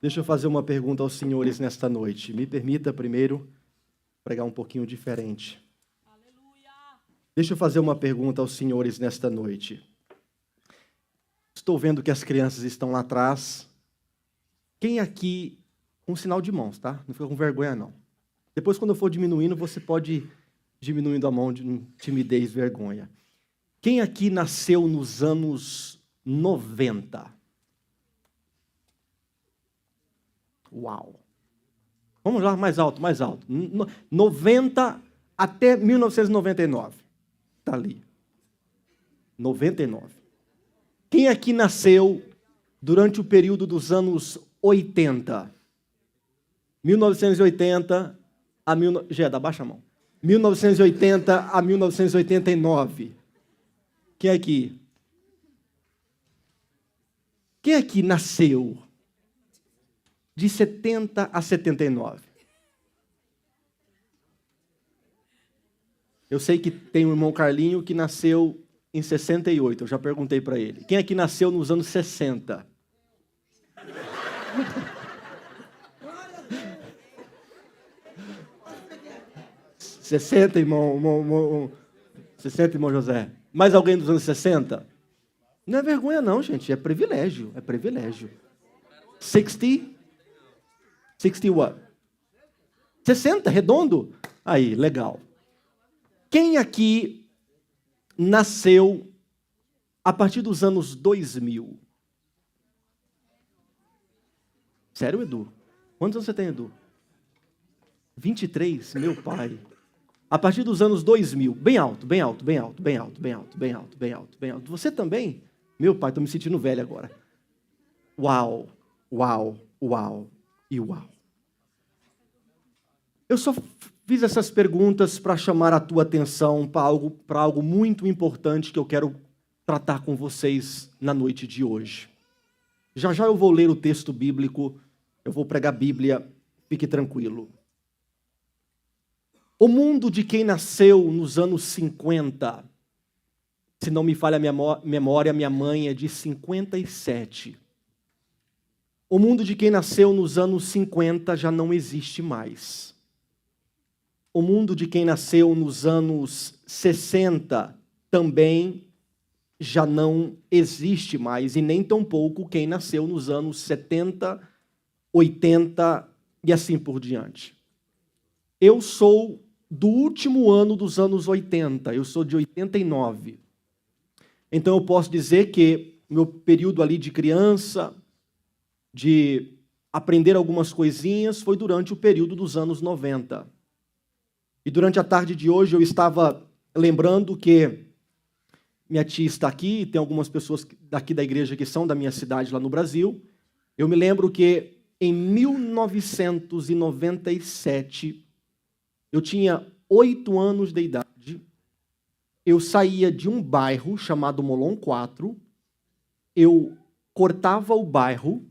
Deixa eu fazer uma pergunta aos senhores nesta noite. Me permita primeiro pregar um pouquinho diferente. Deixa eu fazer uma pergunta aos senhores nesta noite. Estou vendo que as crianças estão lá atrás. Quem aqui, com sinal de mãos, tá? Não fica com vergonha, não. Depois, quando eu for diminuindo, você pode ir diminuindo a mão de timidez, vergonha. Quem aqui nasceu nos anos 90? Uau! Vamos lá, mais alto, mais alto. 90 até 1999. Está ali. 99. Quem aqui nasceu durante o período dos anos 80? 1980 a... Geda, abaixa a mão. 1980 a 1989. Quem aqui? Quem aqui nasceu de 70 a 79? Eu sei que tem um irmão Carlinho que nasceu em 68, eu já perguntei para ele. Quem aqui nasceu nos anos 60? 60, irmão 60, irmão José. Mais alguém dos anos 60? Não é vergonha não, gente, é privilégio, é privilégio. 60? 60 what? 60, redondo? Aí, legal. Quem aqui nasceu a partir dos anos 2000? Sério, Edu? Quantos anos você tem, Edu? 23, meu pai. A partir dos anos 2000, bem alto, bem alto, bem alto, bem alto, bem alto, bem alto, bem alto, bem alto. Você também? Meu pai, estou me sentindo velho agora. Uau, uau, uau e uau. Eu só fiz essas perguntas para chamar a tua atenção para algo muito importante que eu quero tratar com vocês na noite de hoje. Já já eu vou ler o texto bíblico, eu vou pregar a Bíblia, fique tranquilo. O mundo de quem nasceu nos anos 50, se não me falha a minha memória, minha mãe é de 57. O mundo de quem nasceu nos anos 50 já não existe mais. O mundo de quem nasceu nos anos 60 também já não existe mais, e nem tampouco quem nasceu nos anos 70, 80 e assim por diante. Eu sou do último ano dos anos 80, eu sou de 89. Então eu posso dizer que meu período ali de criança, de aprender algumas coisinhas, foi durante o período dos anos 90. E durante a tarde de hoje eu estava lembrando que minha tia está aqui, tem algumas pessoas daqui da igreja que são da minha cidade lá no Brasil. Eu me lembro que em 1997, eu tinha 8 anos de idade, eu saía de um bairro chamado Molon 4, eu cortava o bairro,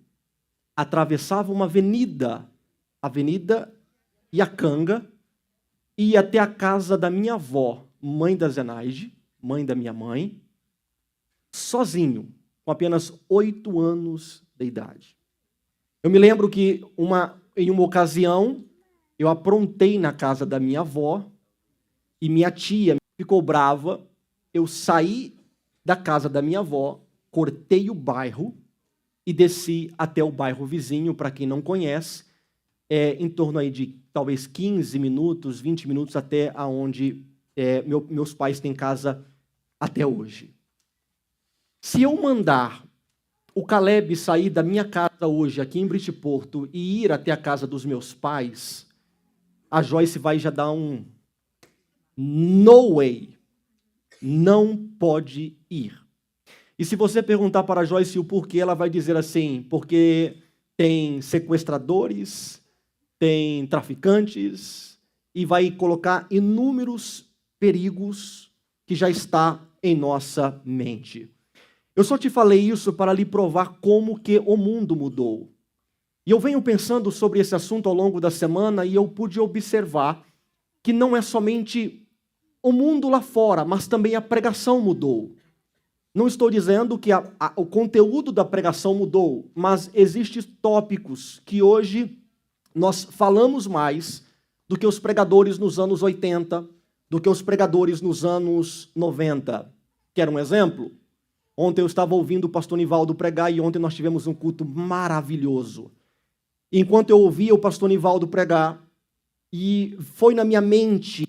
atravessava uma avenida, Avenida Iacanga, ia até a casa da minha avó, mãe da Zenaide, mãe da minha mãe, sozinho, com apenas 8 anos de idade. Eu me lembro que em uma ocasião, eu aprontei na casa da minha avó e minha tia ficou brava. Eu saí da casa da minha avó, cortei o bairro e desci até o bairro vizinho. Para quem não conhece, é em torno aí de talvez 15 minutos, 20 minutos até aonde meus pais têm casa até hoje. Se eu mandar o Caleb sair da minha casa hoje, aqui em Bridgeporto, e ir até a casa dos meus pais, a Joyce vai já dar um no way, não pode ir. E se você perguntar para a Joyce o porquê, ela vai dizer assim, porque tem sequestradores, tem traficantes, e vai colocar inúmeros perigos que já está em nossa mente. Eu só te falei isso para lhe provar como que o mundo mudou. E eu venho pensando sobre esse assunto ao longo da semana e eu pude observar que não é somente o mundo lá fora, mas também a pregação mudou. Não estou dizendo que o conteúdo da pregação mudou, mas existem tópicos que hoje nós falamos mais do que os pregadores nos anos 80, do que os pregadores nos anos 90. Quer um exemplo? Ontem eu estava ouvindo o pastor Nivaldo pregar e ontem nós tivemos um culto maravilhoso. Enquanto eu ouvia o pastor Nivaldo pregar, e foi na minha mente,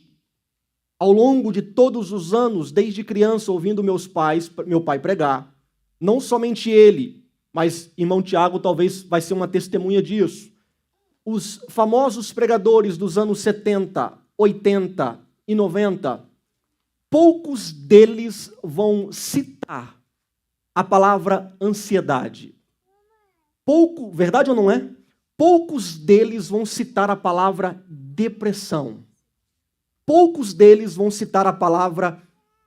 ao longo de todos os anos, desde criança, ouvindo meu pai pregar, não somente ele, mas irmão Tiago talvez vai ser uma testemunha disso. Os famosos pregadores dos anos 70, 80 e 90, poucos deles vão citar a palavra ansiedade. Verdade ou não é? Poucos deles vão citar a palavra depressão. Poucos deles vão citar a palavra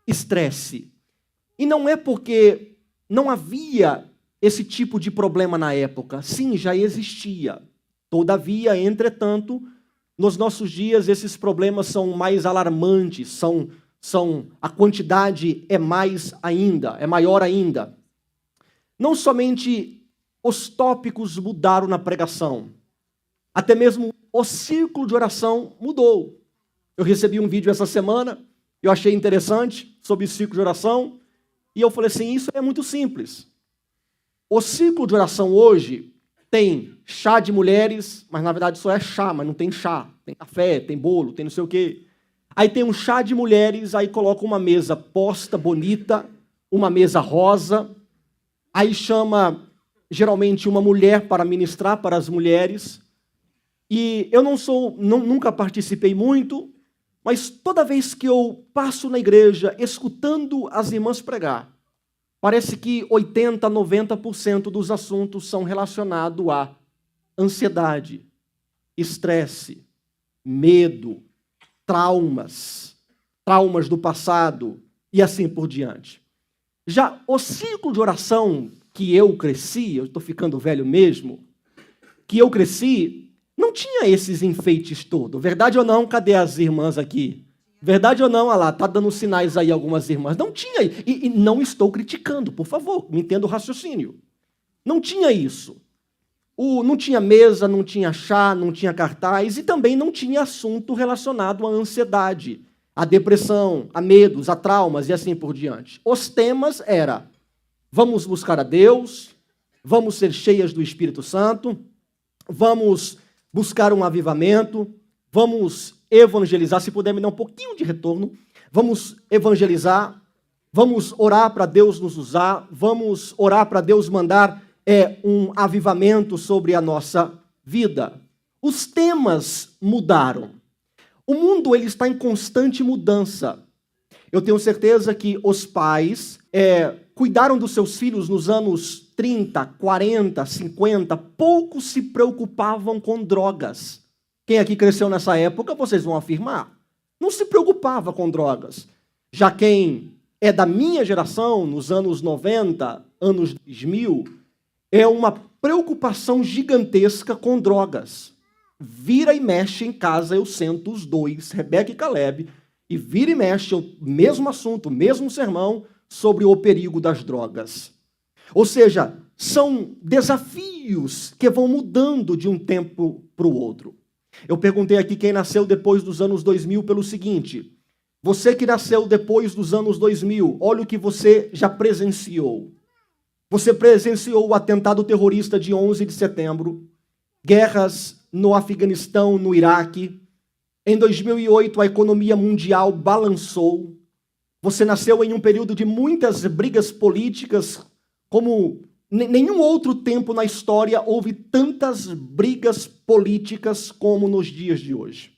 estresse. E não é porque não havia esse tipo de problema na época. Sim, já existia. Todavia, entretanto, nos nossos dias esses problemas são mais alarmantes, a quantidade é maior ainda. Não somente os tópicos mudaram na pregação, até mesmo o círculo de oração mudou. Eu recebi um vídeo essa semana, eu achei interessante, sobre o círculo de oração, e eu falei assim, isso é muito simples. O círculo de oração hoje tem chá de mulheres, mas na verdade só é chá, mas não tem chá. Tem café, tem bolo, tem não sei o quê. Aí tem um chá de mulheres, aí coloca uma mesa posta, bonita, uma mesa rosa, aí chama geralmente uma mulher para ministrar para as mulheres, e eu nunca participei muito, mas toda vez que eu passo na igreja escutando as irmãs pregar, parece que 80%, 90% dos assuntos são relacionados a ansiedade, estresse, medo, traumas do passado e assim por diante. Já o ciclo de oração que eu cresci, eu estou ficando velho mesmo, que eu cresci, não tinha esses enfeites todos. Verdade ou não? Cadê as irmãs aqui? Verdade ou não? Olha lá, está dando sinais aí algumas irmãs. Não tinha, e não estou criticando, por favor, me entenda o raciocínio. Não tinha isso. Não tinha mesa, não tinha chá, não tinha cartaz, e também não tinha assunto relacionado à ansiedade, à depressão, a medos, a traumas e assim por diante. Os temas eram, vamos buscar a Deus, vamos ser cheias do Espírito Santo, vamos buscar um avivamento, vamos evangelizar, se puder me dar um pouquinho de retorno, vamos evangelizar, vamos orar para Deus nos usar, vamos orar para Deus mandar um avivamento sobre a nossa vida. Os temas mudaram. O mundo ele está em constante mudança. Eu tenho certeza que os pais cuidaram dos seus filhos nos anos 30, 40, 50, poucos se preocupavam com drogas. Quem aqui cresceu nessa época, vocês vão afirmar, não se preocupava com drogas. Já quem é da minha geração, nos anos 90, anos 2000, é uma preocupação gigantesca com drogas. Vira e mexe em casa, eu sento os dois, Rebeca e Caleb, e vira e mexe o mesmo assunto, o mesmo sermão sobre o perigo das drogas. Ou seja, são desafios que vão mudando de um tempo para o outro. Eu perguntei aqui quem nasceu depois dos anos 2000 pelo seguinte, você que nasceu depois dos anos 2000, olha o que você já presenciou. Você presenciou o atentado terrorista de 11 de setembro, guerras no Afeganistão, no Iraque. Em 2008, a economia mundial balançou. Você nasceu em um período de muitas brigas políticas, como nenhum outro tempo na história houve tantas brigas políticas como nos dias de hoje.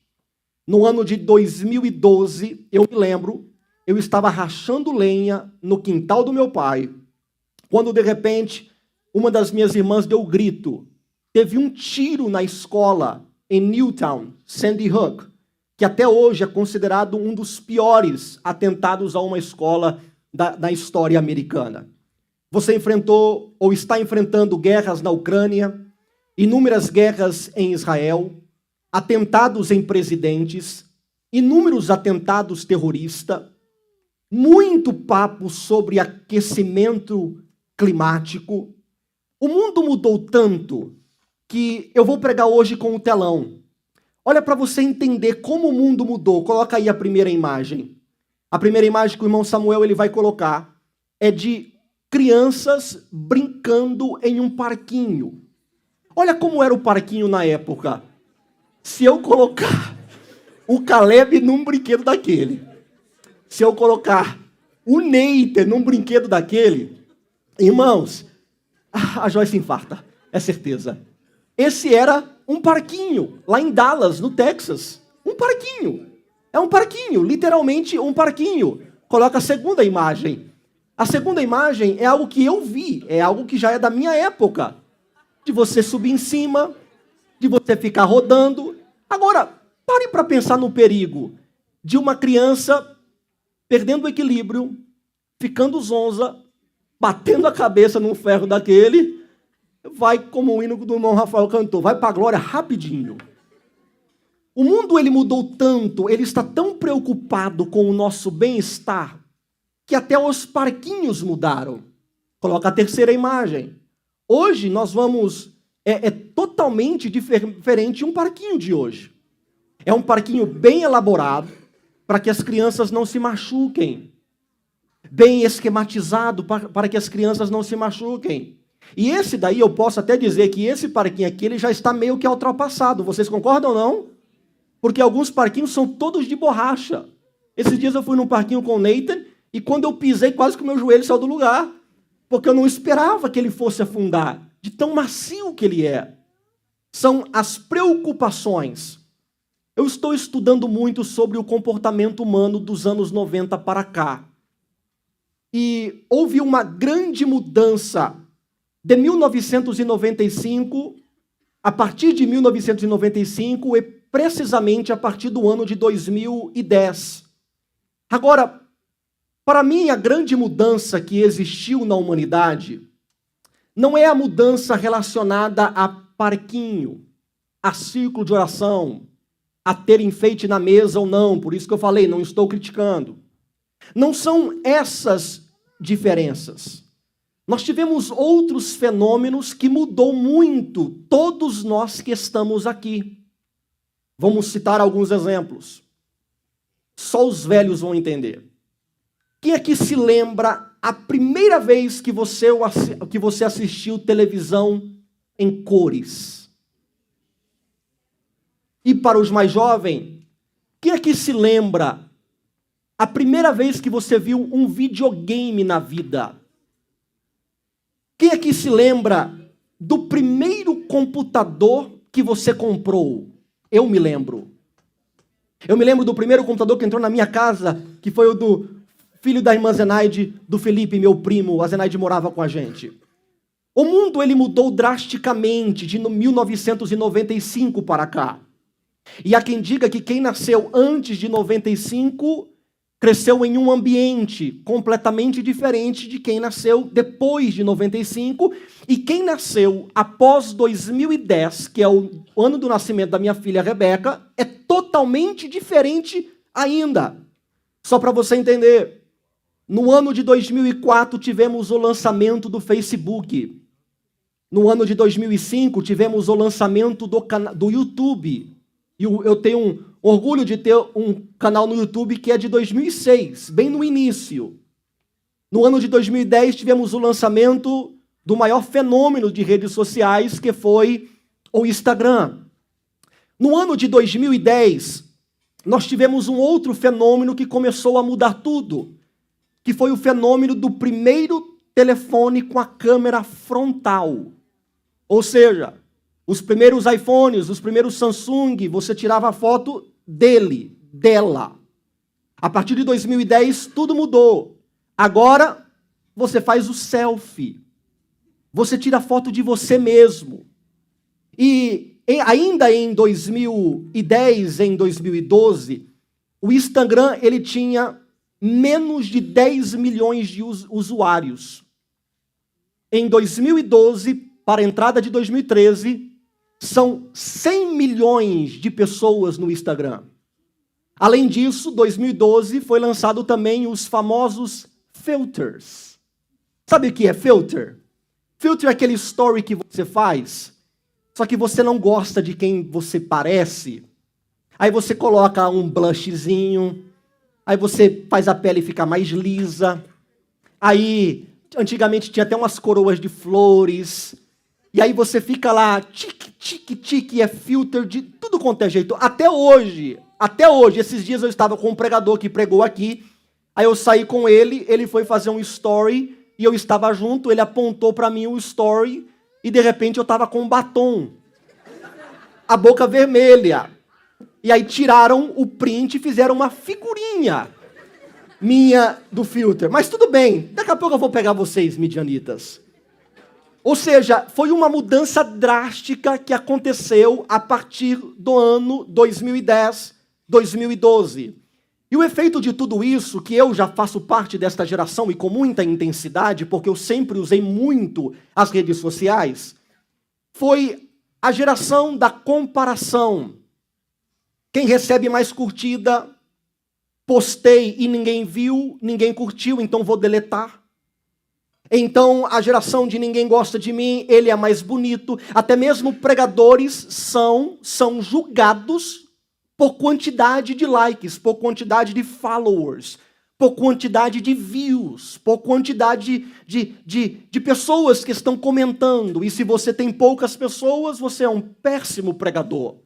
No ano de 2012, eu me lembro, eu estava rachando lenha no quintal do meu pai, quando de repente uma das minhas irmãs deu grito. Teve um tiro na escola em Newtown, Sandy Hook, que até hoje é considerado um dos piores atentados a uma escola da história americana. Você enfrentou ou está enfrentando guerras na Ucrânia, inúmeras guerras em Israel, atentados em presidentes, inúmeros atentados terroristas. muito papo sobre aquecimento climático. O mundo mudou tanto que eu vou pregar hoje com o telão. Olha para você entender como o mundo mudou. Coloca aí a primeira imagem. A primeira imagem que o irmão Samuel ele vai colocar é de crianças brincando em um parquinho. Olha como era o parquinho na época. Se eu colocar o Caleb num brinquedo daquele, se eu colocar o Neiter num brinquedo daquele, irmãos, a Joyce infarta, é certeza. Esse era um parquinho, lá em Dallas, no Texas. Um parquinho. É um parquinho, literalmente um parquinho. Coloca a segunda imagem. A segunda imagem é algo que eu vi, é algo que já é da minha época. De você subir em cima, de você ficar rodando. Agora, pare para pensar no perigo de uma criança perdendo o equilíbrio, ficando zonza, batendo a cabeça num ferro daquele, vai como o hino do irmão Rafael cantou, vai para a glória rapidinho. O mundo ele mudou tanto, ele está tão preocupado com o nosso bem-estar, que até os parquinhos mudaram. Coloca a terceira imagem. Hoje nós vamos, é totalmente diferente um parquinho de hoje. É um parquinho bem elaborado, para que as crianças não se machuquem. Bem esquematizado, para que as crianças não se machuquem. E esse daí, eu posso até dizer que esse parquinho aqui, ele já está meio que ultrapassado. Vocês concordam ou não? Porque alguns parquinhos são todos de borracha. Esses dias eu fui num parquinho com o Nathan, e quando eu pisei, quase que o meu joelho saiu do lugar. Porque eu não esperava que ele fosse afundar, de tão macio que ele é. São as preocupações. Eu estou estudando muito sobre o comportamento humano dos anos 90 para cá. E houve uma grande mudança de 1995, a partir de 1995 e precisamente a partir do ano de 2010. Agora, para mim, a grande mudança que existiu na humanidade não é a mudança relacionada a parquinho, a círculo de oração, a ter enfeite na mesa ou não, por isso que eu falei, não estou criticando. Não são essas diferenças. Nós tivemos outros fenômenos que mudou muito todos nós que estamos aqui. Vamos citar alguns exemplos. Só os velhos vão entender. Quem aqui se lembra a primeira vez que você assistiu televisão em cores? E para os mais jovens, quem aqui se lembra a primeira vez que você viu um videogame na vida? Quem aqui se lembra do primeiro computador que você comprou? Eu me lembro. Eu me lembro do primeiro computador que entrou na minha casa, que foi o do filho da irmã Zenaide, do Felipe, meu primo. A Zenaide morava com a gente. O mundo ele mudou drasticamente de 1995 para cá. E há quem diga que quem nasceu antes de 95 cresceu em um ambiente completamente diferente de quem nasceu depois de 95. E quem nasceu após 2010, que é o ano do nascimento da minha filha Rebeca, é totalmente diferente ainda. Só para você entender, no ano de 2004 tivemos o lançamento do Facebook. No ano de 2005 tivemos o lançamento do YouTube. E eu tenho um orgulho de ter um canal no YouTube que é de 2006, bem no início. No ano de 2010 tivemos o lançamento do maior fenômeno de redes sociais, que foi o Instagram. No ano de 2010, nós tivemos um outro fenômeno que começou a mudar tudo, que foi o fenômeno do primeiro telefone com a câmera frontal. Ou seja, os primeiros iPhones, os primeiros Samsung, você tirava a foto dele, dela. A partir de 2010, tudo mudou. Agora, você faz o selfie. Você tira foto de você mesmo. E ainda em 2010, em 2012, o Instagram ele tinha menos de 10 milhões de usuários. Em 2012, para a entrada de 2013, são 100 milhões de pessoas no Instagram. Além disso, 2012 foi lançado também os famosos filters. Sabe o que é filter? Filter é aquele story que você faz, só que você não gosta de quem você parece. Aí você coloca um blushzinho, aí você faz a pele ficar mais lisa. Aí, antigamente tinha até umas coroas de flores. E aí você fica lá, tique, é filter de tudo quanto é jeito. Até hoje, esses dias eu estava com um pregador que pregou aqui. Aí eu saí com ele foi fazer um story e eu estava junto, ele apontou para mim o story e de repente eu estava com um batom, a boca vermelha. E aí tiraram o print e fizeram uma figurinha minha do filter. Mas tudo bem, daqui a pouco eu vou pegar vocês, midianitas. Ou seja, foi uma mudança drástica que aconteceu a partir do ano 2010, 2012. E o efeito de tudo isso, que eu já faço parte desta geração e com muita intensidade, porque eu sempre usei muito as redes sociais, foi a geração da comparação. Quem recebe mais curtida, postei e ninguém viu, ninguém curtiu, então vou deletar. Então a geração de ninguém gosta de mim, ele é mais bonito. Até mesmo pregadores são julgados por quantidade de likes, por quantidade de followers, por quantidade de views, por quantidade de pessoas que estão comentando. E se você tem poucas pessoas, você é um péssimo pregador.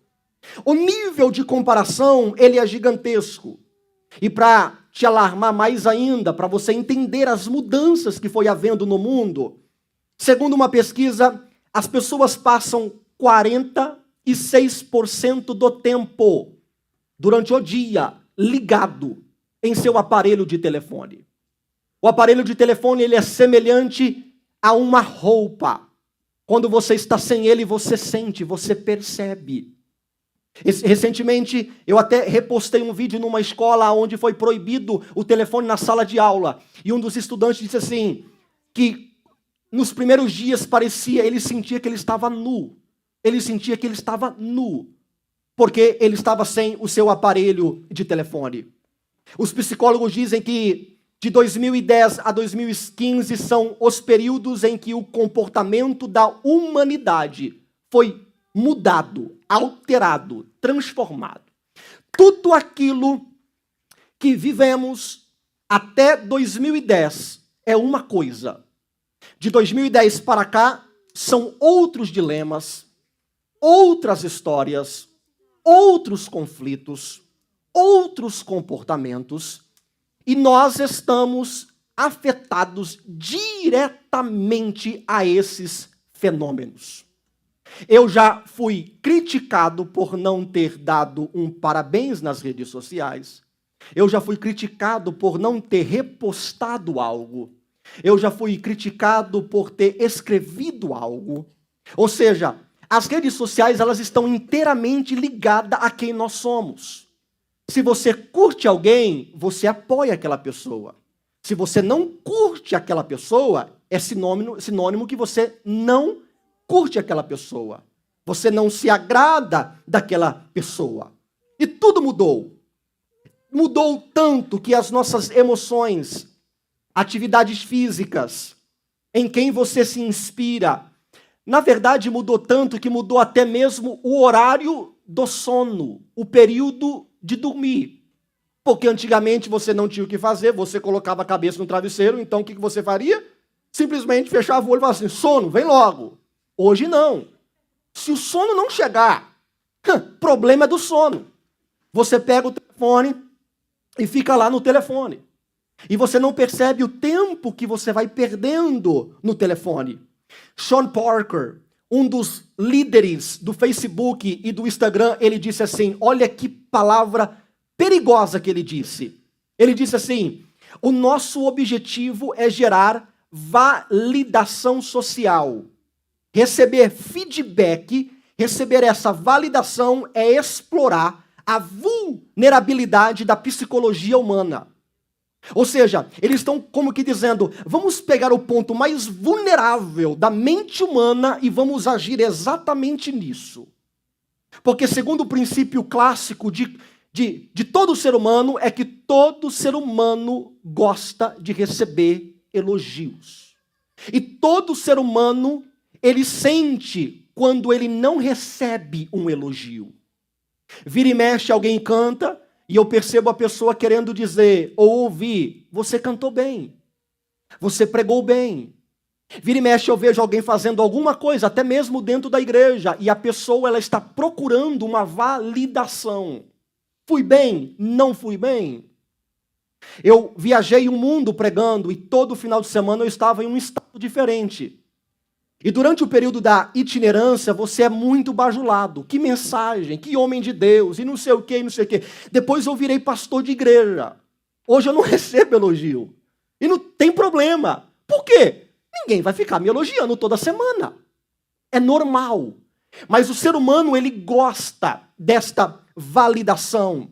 O nível de comparação, ele é gigantesco. E para te alarmar mais ainda, para você entender as mudanças que foi havendo no mundo, segundo uma pesquisa, as pessoas passam 46% do tempo durante o dia ligado em seu aparelho de telefone. O aparelho de telefone, ele é semelhante a uma roupa. Quando você está sem ele, você sente, você percebe. Recentemente, eu até repostei um vídeo numa escola onde foi proibido o telefone na sala de aula. E um dos estudantes disse assim, que nos primeiros dias ele sentia que ele estava nu. Ele sentia que ele estava nu, porque ele estava sem o seu aparelho de telefone. Os psicólogos dizem que de 2010 a 2015 são os períodos em que o comportamento da humanidade foi mudado, alterado, transformado. Tudo aquilo que vivemos até 2010 é uma coisa. De 2010 para cá, são outros dilemas, outras histórias, outros conflitos, outros comportamentos, e nós estamos afetados diretamente a esses fenômenos. Eu já fui criticado por não ter dado um parabéns nas redes sociais. Eu já fui criticado por não ter repostado algo. Eu já fui criticado por ter escrevido algo. Ou seja, as redes sociais, elas estão inteiramente ligadas a quem nós somos. Se você curte alguém, você apoia aquela pessoa. Se você não curte aquela pessoa, é sinônimo que você não curte aquela pessoa. Você não se agrada daquela pessoa. E tudo mudou. Mudou tanto que as nossas emoções, atividades físicas, em quem você se inspira, na verdade mudou tanto que mudou até mesmo o horário do sono, o período de dormir. Porque antigamente você não tinha o que fazer, você colocava a cabeça no travesseiro, então o que você faria? Simplesmente fechava o olho e falava assim, sono, vem logo. Hoje não. Se o sono não chegar, problema é do sono. Você pega o telefone e fica lá no telefone. E você não percebe o tempo que você vai perdendo no telefone. Sean Parker, um dos líderes do Facebook e do Instagram, ele disse assim, olha que palavra perigosa que ele disse. Ele disse assim, o nosso objetivo é gerar validação social. Receber feedback, receber essa validação é explorar a vulnerabilidade da psicologia humana. Ou seja, eles estão como que dizendo, vamos pegar o ponto mais vulnerável da mente humana e vamos agir exatamente nisso. Porque segundo o princípio clássico de de todo ser humano é que todo ser humano gosta de receber elogios. E todo ser humano, ele sente quando ele não recebe um elogio. Vira e mexe, alguém canta, e eu percebo a pessoa querendo dizer, ou ouvir, você cantou bem, você pregou bem. Vira e mexe, eu vejo alguém fazendo alguma coisa, até mesmo dentro da igreja, e a pessoa ela está procurando uma validação. Fui bem? Não fui bem? Eu viajei o mundo pregando, e todo final de semana eu estava em um estado diferente. E durante o período da itinerância, você é muito bajulado. Que mensagem, que homem de Deus, e não sei o quê, e não sei o quê. Depois eu virei pastor de igreja. Hoje eu não recebo elogio. E não tem problema. Por quê? Ninguém vai ficar me elogiando toda semana. É normal. Mas o ser humano, ele gosta desta validação.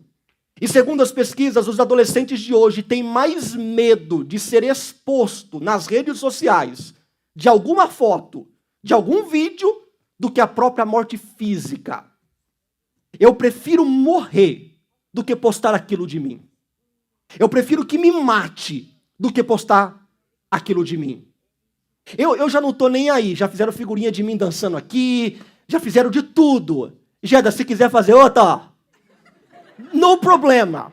E segundo as pesquisas, os adolescentes de hoje têm mais medo de ser exposto nas redes sociais de alguma foto, de algum vídeo, do que a própria morte física. Eu prefiro morrer do que postar aquilo de mim. Eu prefiro que me mate do que postar aquilo de mim. Eu já não estou nem aí, já fizeram figurinha de mim dançando aqui, já fizeram de tudo. Geda, se quiser fazer outra, ó, no problema.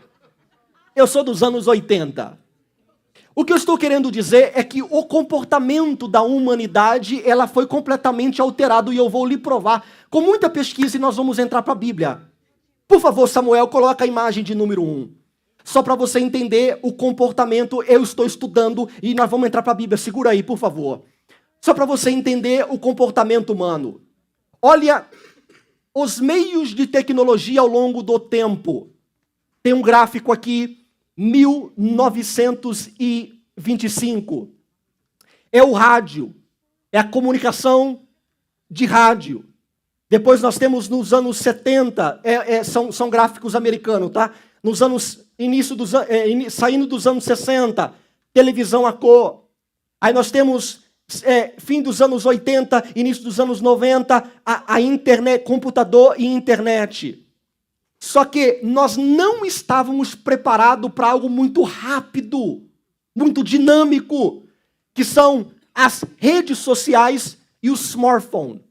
Eu sou dos anos 80. O que eu estou querendo dizer é que o comportamento da humanidade, ela foi completamente alterado, e eu vou lhe provar com muita pesquisa, e nós vamos entrar para a Bíblia. Por favor, Samuel, coloca a imagem de número 1. Só para você entender o comportamento, eu estou estudando e nós vamos entrar para a Bíblia. Segura aí, por favor. Só para você entender o comportamento humano. Olha os meios de tecnologia ao longo do tempo. Tem um gráfico aqui, 1925. É o rádio, é a comunicação de rádio. Depois nós temos nos anos 70, são gráficos americanos, tá? Nos anos, saindo dos anos 60, televisão a cor. Aí nós temos fim dos anos 80, início dos anos 90, a internet, computador e internet. Só que nós não estávamos preparados para algo muito rápido, muito dinâmico, que são as redes sociais e o smartphone.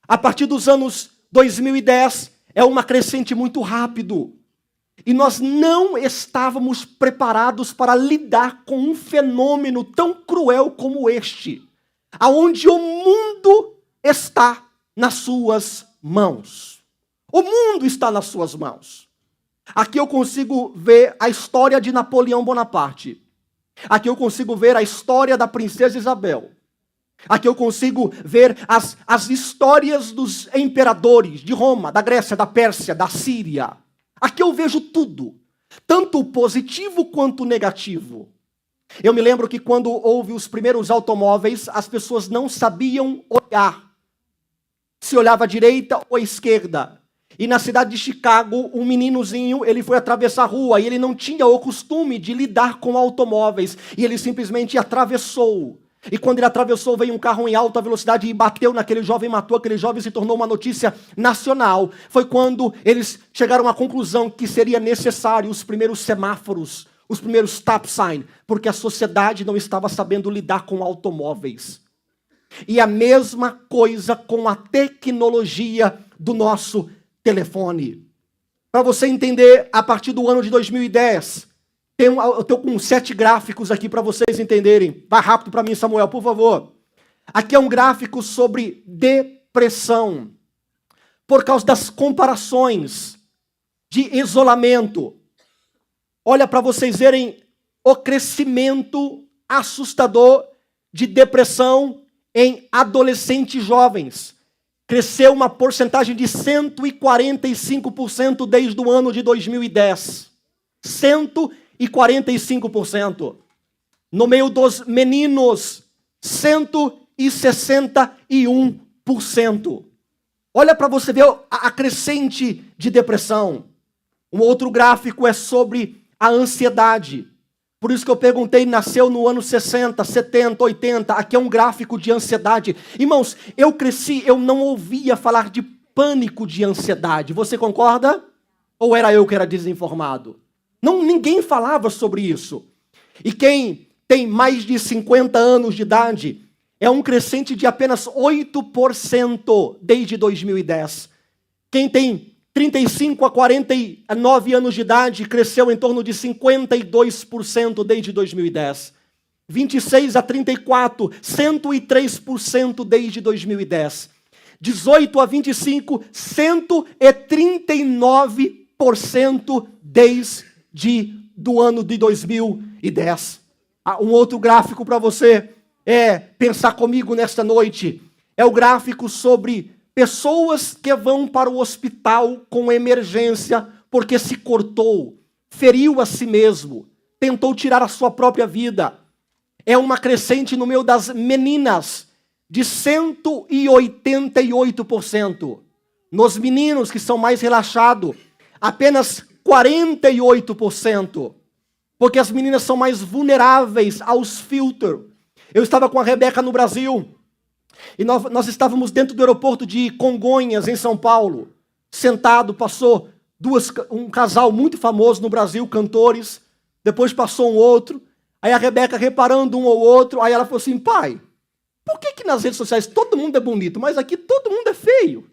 A partir dos anos 2010, é uma crescente muito rápido. E nós não estávamos preparados para lidar com um fenômeno tão cruel como este, aonde o mundo está nas suas mãos. O mundo está nas suas mãos. Aqui eu consigo ver a história de Napoleão Bonaparte. Aqui eu consigo ver a história da princesa Isabel. Aqui eu consigo ver as histórias dos imperadores de Roma, da Grécia, da Pérsia, da Síria. Aqui eu vejo tudo, tanto o positivo quanto o negativo. Eu me lembro que quando houve os primeiros automóveis, as pessoas não sabiam olhar. Se olhava à direita ou à esquerda. E na cidade de Chicago, um meninozinho, ele foi atravessar a rua e ele não tinha o costume de lidar com automóveis. E ele simplesmente atravessou. E quando ele atravessou, veio um carro em alta velocidade e bateu naquele jovem, matou aquele jovem, se tornou uma notícia nacional. Foi quando eles chegaram à conclusão que seria necessário os primeiros semáforos, os primeiros stop sign, porque a sociedade não estava sabendo lidar com automóveis. E a mesma coisa com a tecnologia do nosso telefone. Para você entender, a partir do ano de 2010... eu estou com 7 gráficos aqui para vocês entenderem. Vai rápido para mim, Samuel, por favor. Aqui é um gráfico sobre depressão. Por causa das comparações de isolamento. Olha para vocês verem o crescimento assustador de depressão em adolescentes jovens. Cresceu uma porcentagem de 145% desde o ano de 2010. 145%. No meio dos meninos, 161%. Olha para você ver a crescente de depressão. Um outro gráfico é sobre a ansiedade. Por isso que eu perguntei, nasceu no ano 60, 70, 80. Aqui é um gráfico de ansiedade. Irmãos, eu cresci, eu não ouvia falar de pânico de ansiedade. Você concorda? Ou era eu que era desinformado? Não, ninguém falava sobre isso. E quem tem mais de 50 anos de idade é um crescente de apenas 8% desde 2010. Quem tem 35 a 49 anos de idade cresceu em torno de 52% desde 2010. 26 a 34, 103% desde 2010. 18 a 25, 139% desde do ano de 2010. Um outro gráfico para você pensar comigo nesta noite. É o gráfico sobre pessoas que vão para o hospital com emergência porque se cortou, feriu a si mesmo, tentou tirar a sua própria vida. É uma crescente no meio das meninas de 188%. Nos meninos que são mais relaxados, apenas 48%. Porque as meninas são mais vulneráveis aos filtros. Eu estava com a Rebeca no Brasil. E nós estávamos dentro do aeroporto de Congonhas, em São Paulo. Sentado, passou um casal muito famoso no Brasil, cantores. Depois passou um outro. Aí a Rebeca reparando um ou outro. Aí ela falou assim, pai, por que nas redes sociais todo mundo é bonito, mas aqui todo mundo é feio?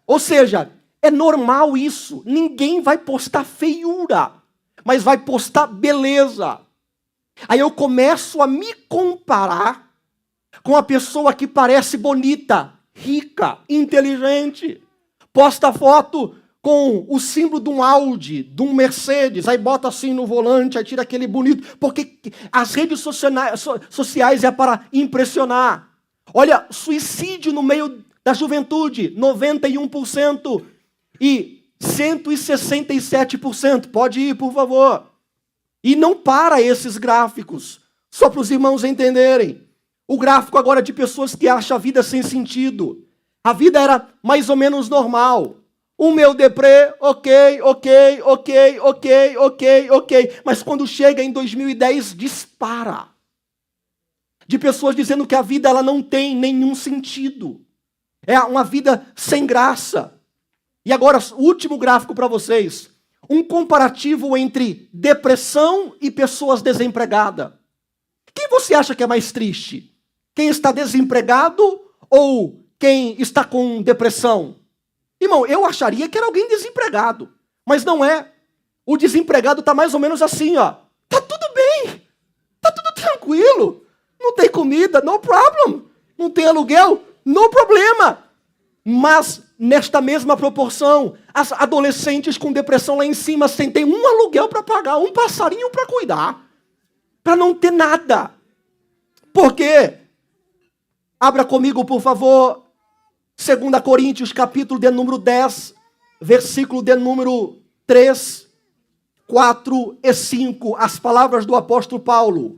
Ou seja, é normal isso. Ninguém vai postar feiura, mas vai postar beleza. Aí eu começo a me comparar com a pessoa que parece bonita, rica, inteligente. Posta foto com o símbolo de um Audi, de um Mercedes, aí bota assim no volante, aí tira aquele bonito, porque as redes sociais é para impressionar. Olha, suicídio no meio da juventude, 91%, e 167%, pode ir, por favor. E não para esses gráficos, só para os irmãos entenderem. O gráfico agora de pessoas que acham a vida sem sentido. A vida era mais ou menos normal. O meu deprê, ok. Mas quando chega em 2010, dispara. De pessoas dizendo que a vida ela não tem nenhum sentido. É uma vida sem graça. E agora, o último gráfico para vocês. Um comparativo entre depressão e pessoas desempregadas. Quem você acha que é mais triste? Quem está desempregado ou quem está com depressão? Irmão, eu acharia que era alguém desempregado. Mas não é. O desempregado está mais ou menos assim, ó. Tá tudo bem. Tá tudo tranquilo. Não tem comida, no problem. Não tem aluguel, no problema. Mas, nesta mesma proporção, as adolescentes com depressão lá em cima têm um aluguel para pagar, um passarinho para cuidar, para não ter nada. Por quê? Abra comigo, por favor, 2 Coríntios, capítulo de número 10, versículo de número 3, 4 e 5, as palavras do apóstolo Paulo.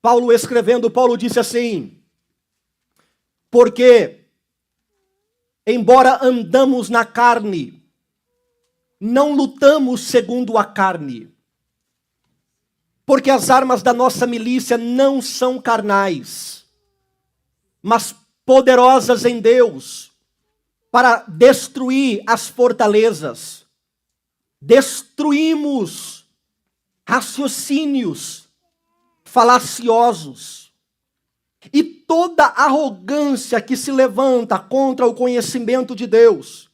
Paulo escrevendo, Paulo disse assim, porque, embora andamos na carne, não lutamos segundo a carne, porque as armas da nossa milícia não são carnais, mas poderosas em Deus, para destruir as fortalezas. Destruímos raciocínios falaciosos e toda arrogância que se levanta contra o conhecimento de Deus,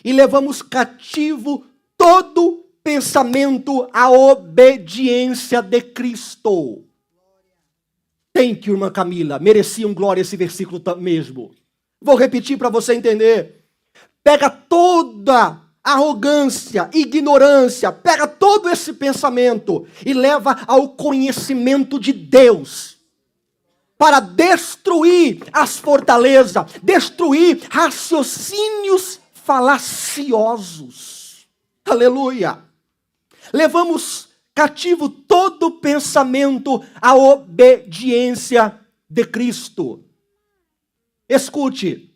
e levamos cativo todo pensamento à obediência de Cristo. Thank you, irmã Camila. Merecia um glória esse versículo mesmo. Vou repetir para você entender. Pega toda arrogância, ignorância, pega todo esse pensamento e leva ao conhecimento de Deus. Para destruir as fortalezas, destruir raciocínios falaciosos. Aleluia. Levamos cativo todo pensamento à obediência de Cristo. Escute,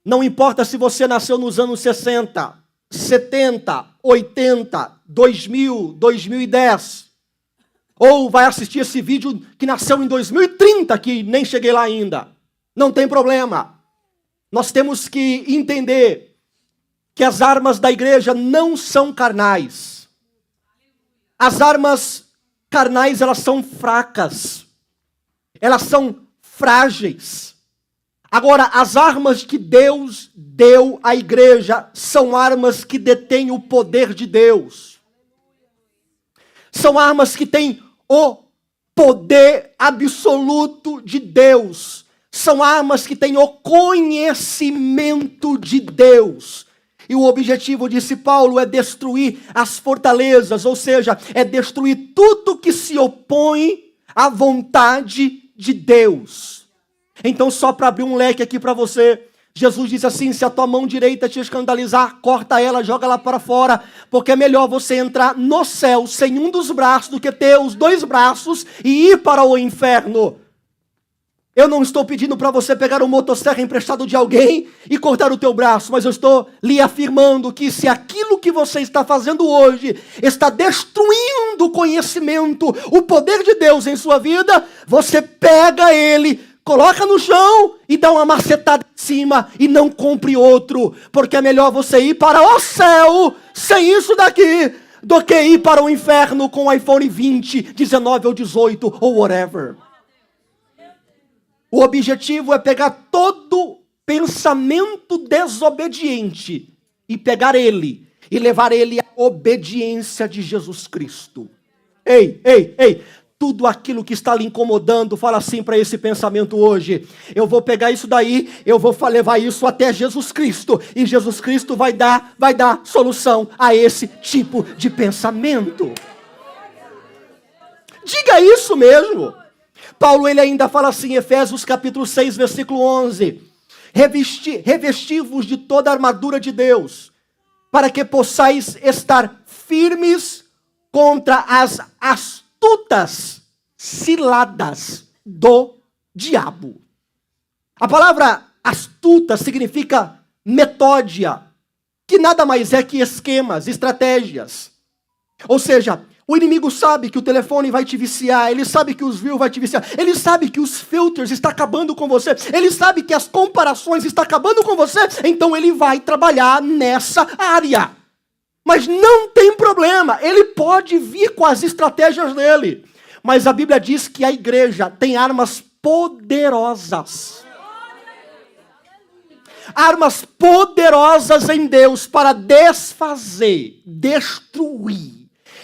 não importa se você nasceu nos anos 60, 70, 80, 2000, 2010. Ou vai assistir esse vídeo que nasceu em 2030, que nem cheguei lá ainda. Não tem problema. Nós temos que entender que as armas da igreja não são carnais. As armas carnais, elas são fracas. Elas são frágeis. Agora, as armas que Deus deu à igreja são armas que detêm o poder de Deus. São armas que têm o poder absoluto de Deus. São armas que têm o conhecimento de Deus. E o objetivo, disse Paulo, é destruir as fortalezas, ou seja, é destruir tudo que se opõe à vontade de Deus. Então, só para abrir um leque aqui para você, Jesus disse assim: se a tua mão direita te escandalizar, corta ela, joga ela para fora, porque é melhor você entrar no céu sem um dos braços do que ter os dois braços e ir para o inferno. Eu não estou pedindo para você pegar um motosserra emprestado de alguém e cortar o teu braço, mas eu estou lhe afirmando que se aquilo que você está fazendo hoje está destruindo o conhecimento, o poder de Deus em sua vida, você pega ele, coloca no chão e dá uma macetada em cima e não compre outro, porque é melhor você ir para o céu sem isso daqui do que ir para o inferno com o iPhone 20, 19 ou 18 ou whatever. O objetivo é pegar todo pensamento desobediente e pegar ele e levar ele à obediência de Jesus Cristo. Ei, tudo aquilo que está lhe incomodando, fala assim para esse pensamento hoje: eu vou pegar isso daí, eu vou levar isso até Jesus Cristo, e Jesus Cristo vai dar solução a esse tipo de pensamento. Diga isso mesmo. Paulo, ele ainda fala assim, Efésios capítulo 6, versículo 11. Revesti-vos de toda a armadura de Deus, para que possais estar firmes contra as astutas ciladas do diabo. A palavra astuta significa metódia, que nada mais é que esquemas, estratégias. Ou seja, o inimigo sabe que o telefone vai te viciar, ele sabe que os views vai te viciar, ele sabe que os filters estão acabando com você, ele sabe que as comparações estão acabando com você, então ele vai trabalhar nessa área. Mas não tem problema, ele pode vir com as estratégias dele. Mas a Bíblia diz que a igreja tem armas poderosas. Armas poderosas em Deus para desfazer, destruir.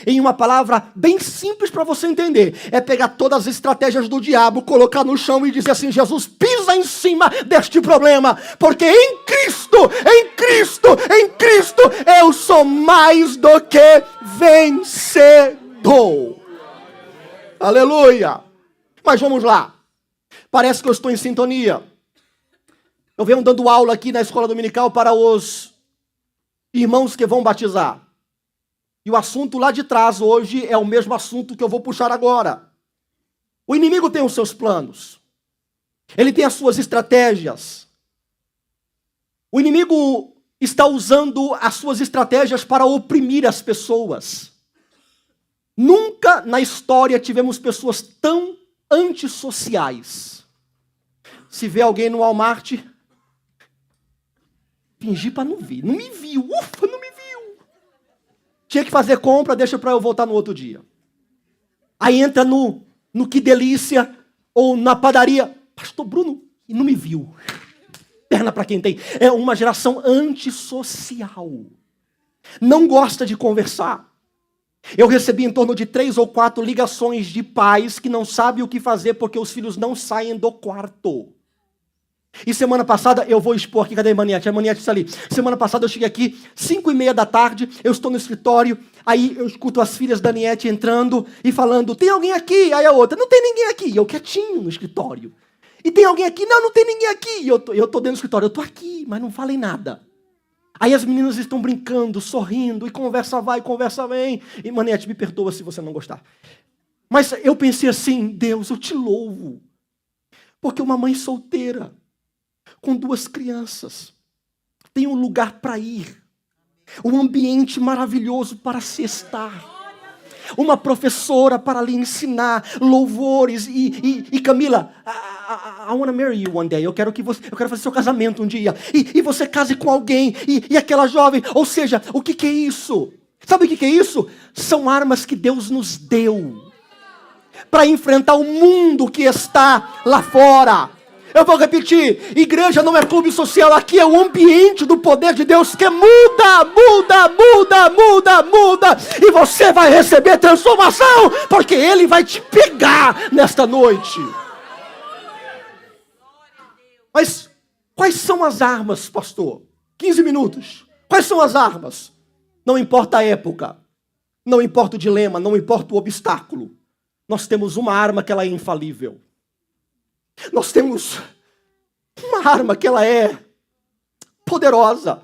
Em uma palavra bem simples para você entender, é pegar todas as estratégias do diabo, colocar no chão e dizer assim: Jesus, pisa em cima deste problema, porque em Cristo, eu sou mais do que vencedor. Aleluia! Mas vamos lá, parece que eu estou em sintonia. Eu venho dando aula aqui na escola dominical para os irmãos que vão batizar. E o assunto lá de trás hoje é o mesmo assunto que eu vou puxar agora. O inimigo tem os seus planos. Ele tem as suas estratégias. O inimigo está usando as suas estratégias para oprimir as pessoas. Nunca na história tivemos pessoas tão antissociais. Se vê alguém no Walmart, fingir para não vir. Não me viu, ufa, não me viu. Tinha que fazer compra, deixa para eu voltar no outro dia. Aí entra no Que Delícia, ou na padaria. Pastor Bruno, e não me viu. Perna para quem tem. É uma geração antissocial. Não gosta de conversar. Eu recebi em torno de 3 ou 4 ligações de pais que não sabem o que fazer porque os filhos não saem do quarto. E semana passada, eu vou expor aqui, cadê a Maniette? A Maniette está ali. Semana passada eu cheguei aqui, 5:30 da tarde, eu estou no escritório, aí eu escuto as filhas da Aniette entrando e falando: tem alguém aqui? Aí a outra: não tem ninguém aqui. E eu quietinho no escritório. E tem alguém aqui? Não tem ninguém aqui. E eu estou dentro do escritório, eu estou aqui, mas não falei nada. Aí as meninas estão brincando, sorrindo, e conversa vai, conversa vem. E Maniette, me perdoa se você não gostar. Mas eu pensei assim: Deus, eu te louvo, porque uma mãe solteira, com 2 crianças, tem um lugar para ir, um ambiente maravilhoso para se estar. uma professora para lhe ensinar louvores. E Camila, I want to marry you one day. Eu quero fazer seu casamento um dia. E você case com alguém. E aquela jovem. Ou seja, o que é isso? Sabe o que é isso? São armas que Deus nos deu para enfrentar o mundo que está lá fora. Eu vou repetir, igreja não é clube social, aqui é o ambiente do poder de Deus que muda, e você vai receber transformação, porque Ele vai te pegar nesta noite. Mas quais são as armas, pastor? 15 minutos. Quais são as armas? Não importa a época, não importa o dilema, não importa o obstáculo. Nós temos uma arma que ela é infalível. Nós temos uma arma que ela é poderosa.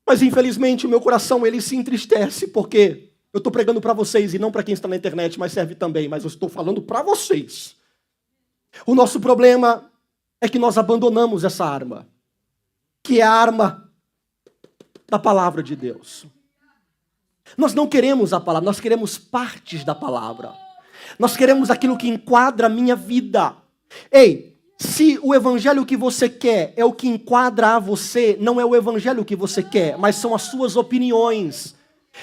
Mas infelizmente o meu coração ele se entristece porque eu estou pregando para vocês e não para quem está na internet, mas serve também. Mas eu estou falando para vocês. O nosso problema é que nós abandonamos essa arma, que é a arma da palavra de Deus. Nós não queremos a palavra, nós queremos partes da palavra. Nós queremos aquilo que enquadra a minha vida. Ei, se o evangelho que você quer é o que enquadra a você, não é o evangelho que você quer, mas são as suas opiniões.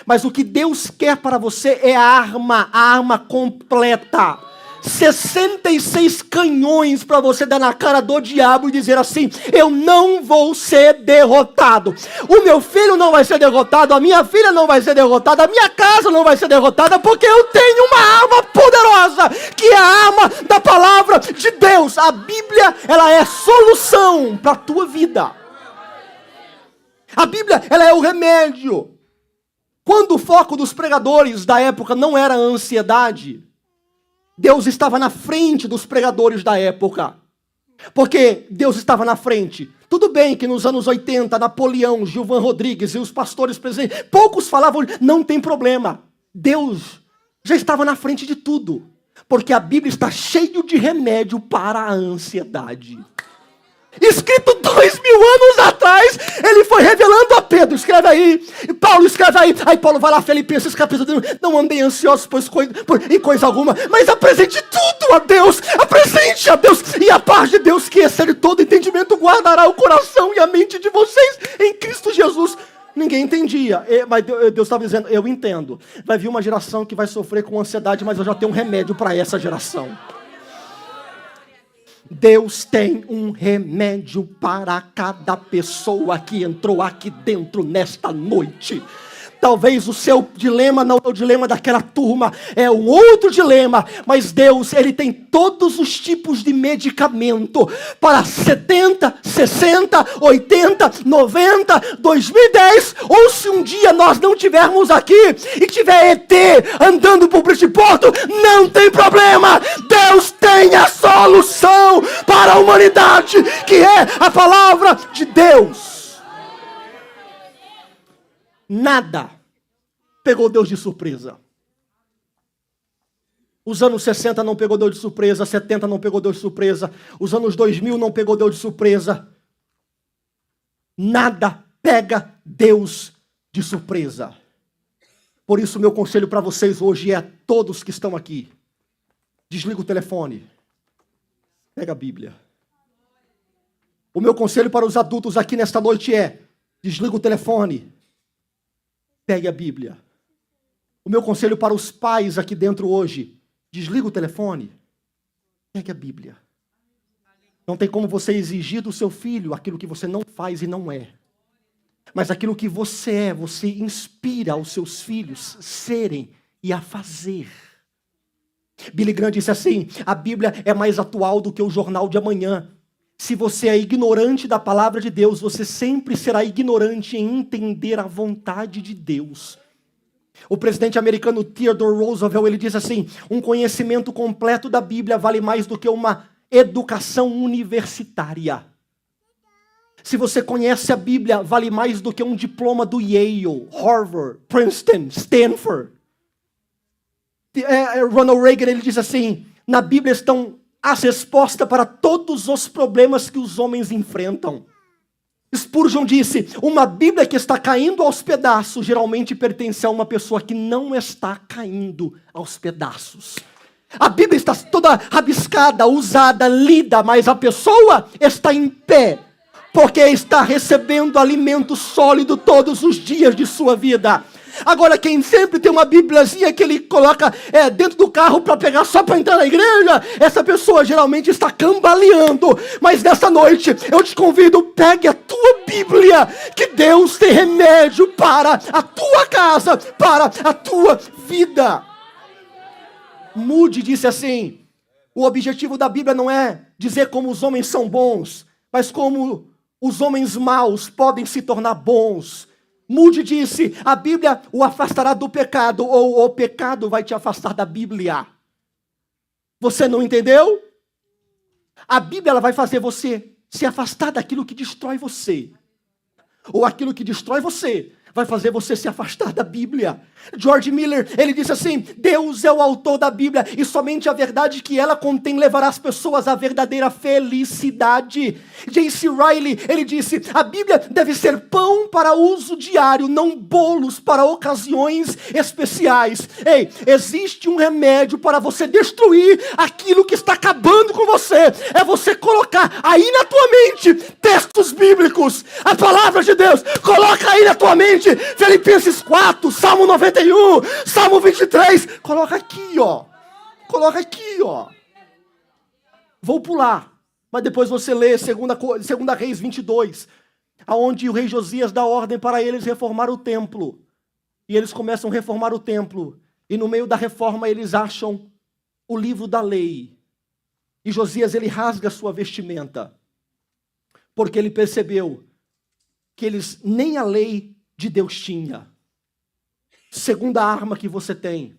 Mas o que Deus quer para você é a arma completa. 66 canhões para você dar na cara do diabo e dizer assim: eu não vou ser derrotado. O meu filho não vai ser derrotado, a minha filha não vai ser derrotada, a minha casa não vai ser derrotada, porque eu tenho uma arma poderosa, que é a arma da palavra de Deus. A Bíblia, ela é solução para a tua vida. A Bíblia, ela é o remédio. Quando o foco dos pregadores da época não era a ansiedade, Deus estava na frente dos pregadores da época. Porque Deus estava na frente. Tudo bem que nos anos 80, Napoleão, Gilvan Rodrigues e os pastores presentes, poucos falavam, não tem problema. Deus já estava na frente de tudo. Porque a Bíblia está cheia de remédio para a ansiedade. Escrito 2000 anos atrás, ele foi revelando a Pedro, escreve aí, Paulo escreve aí Paulo vai lá, Filipenses capítulo 1, não andei ansioso em coisa alguma, mas apresente tudo a Deus, apresente a Deus, e a paz de Deus que excede todo entendimento, guardará o coração e a mente de vocês em Cristo Jesus. Ninguém entendia, mas Deus estava dizendo, eu entendo, vai vir uma geração que vai sofrer com ansiedade, mas eu já tenho um remédio para essa geração. Deus tem um remédio para cada pessoa que entrou aqui dentro nesta noite. Talvez o seu dilema não é o dilema daquela turma, é um outro dilema, mas Deus, Ele tem todos os tipos de medicamento para 70, 60, 80, 90, 2010, ou se um dia nós não tivermos aqui e tiver ET andando por Bridgeport, não tem problema, Deus tem a solução para a humanidade, que é a palavra de Deus. Nada pegou Deus de surpresa. Os anos 60 não pegou Deus de surpresa, 70 não pegou Deus de surpresa, os anos 2000 não pegou Deus de surpresa. Nada pega Deus de surpresa. Por isso, meu conselho para vocês hoje é a todos que estão aqui: desliga o telefone, pega a Bíblia. O meu conselho para os adultos aqui nesta noite é: desliga o telefone, pegue a Bíblia. O meu conselho para os pais aqui dentro hoje: desliga o telefone, pegue a Bíblia. Não tem como você exigir do seu filho aquilo que você não faz e não é. Mas aquilo que você é, você inspira os seus filhos serem e a fazer. Billy Graham disse assim: a Bíblia é mais atual do que o jornal de amanhã. Se você é ignorante da palavra de Deus, você sempre será ignorante em entender a vontade de Deus. O presidente americano Theodore Roosevelt, ele diz assim: um conhecimento completo da Bíblia vale mais do que uma educação universitária. Se você conhece a Bíblia, vale mais do que um diploma do Yale, Harvard, Princeton, Stanford. Ronald Reagan, ele diz assim: na Bíblia estão as respostas para todos os problemas que os homens enfrentam. Spurgeon disse: uma Bíblia que está caindo aos pedaços geralmente pertence a uma pessoa que não está caindo aos pedaços. A Bíblia está toda rabiscada, usada, lida, mas a pessoa está em pé, porque está recebendo alimento sólido todos os dias de sua vida. Agora, quem sempre tem uma Bíbliazinha que ele coloca dentro do carro para pegar só para entrar na igreja, essa pessoa geralmente está cambaleando. Mas nessa noite eu te convido, pegue a tua Bíblia, que Deus tem remédio para a tua casa, para a tua vida. Moody disse assim: o objetivo da Bíblia não é dizer como os homens são bons, mas como os homens maus podem se tornar bons. Moody disse: a Bíblia o afastará do pecado, ou o pecado vai te afastar da Bíblia. Você não entendeu? A Bíblia ela vai fazer você se afastar daquilo que destrói você, ou aquilo que destrói você vai fazer você se afastar da Bíblia. George Miller, ele disse assim: Deus é o autor da Bíblia, e somente a verdade que ela contém levará as pessoas à verdadeira felicidade. J.C. Riley, ele disse: a Bíblia deve ser pão para uso diário, não bolos para ocasiões especiais. Ei, existe um remédio para você destruir aquilo que está acabando com você. É você colocar aí na tua mente textos bíblicos, a palavra de Deus. Coloca aí na tua mente Filipenses 4, Salmo 91, Salmo 23. Coloca aqui, ó. Coloca aqui, ó. Vou pular, mas depois você lê 2 Reis 22, aonde o rei Josias dá ordem para eles reformar o templo. E eles começam a reformar o templo. E no meio da reforma eles acham o livro da lei. E Josias, ele rasga sua vestimenta, porque ele percebeu que eles nem a lei de Deus tinha. Segunda arma que você tem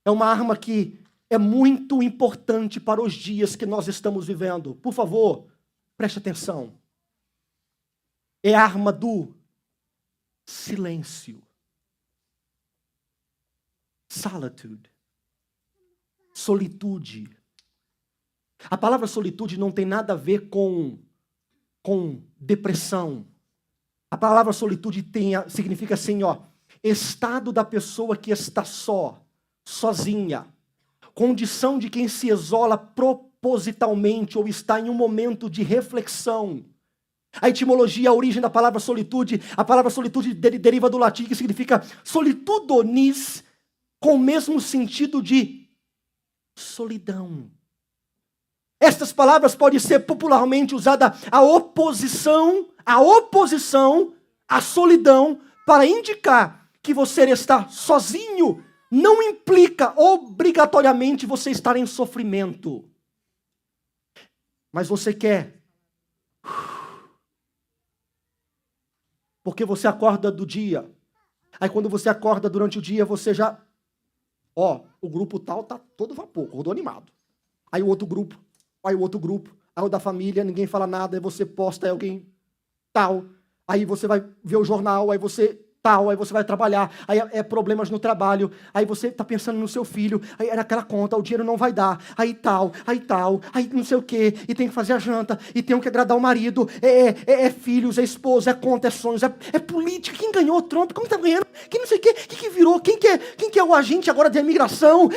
é uma arma que é muito importante para os dias que nós estamos vivendo. Por favor, preste atenção. É a arma do silêncio. Solitude. Solitude. A palavra solitude não tem nada a ver com depressão. A palavra solitude significa assim, ó, estado da pessoa que está sozinha, condição de quem se isola propositalmente ou está em um momento de reflexão. A etimologia, a origem da palavra solitude, a palavra solitude deriva do latim, que significa solitudonis, com o mesmo sentido de solidão. Estas palavras podem ser popularmente usadas à oposição à solidão, para indicar que você estar sozinho não implica obrigatoriamente você estar em sofrimento. Mas você quer. Porque você acorda do dia. Aí quando você acorda durante o dia, você já... o grupo tal tá todo vapor, acordou animado. Aí o outro grupo, aí o da família, ninguém fala nada, aí você posta, aí alguém tal. Aí você vai ver o jornal, aí você vai trabalhar, aí é problemas no trabalho, aí você está pensando no seu filho, aí é naquela conta, o dinheiro não vai dar, aí não sei o quê, e tem que fazer a janta, e tem que agradar o marido, filhos, é esposa, é conta, é sonhos, é política, quem ganhou o Trump, como está ganhando, quem não sei o quê, que virou, quem que é o agente agora de imigração,